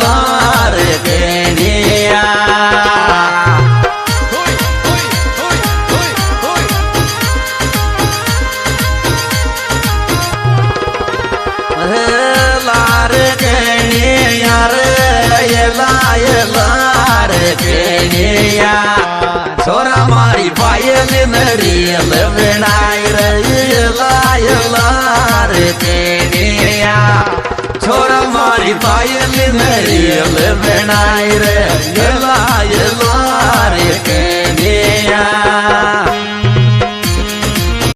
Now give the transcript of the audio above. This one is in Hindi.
लार केनिया लार केनिया रे लार केनिया छोरा मारी पायल नरियल बनाई रे लार केनिया छोरा मारी पायल नरियल बनाई रे लार केनिया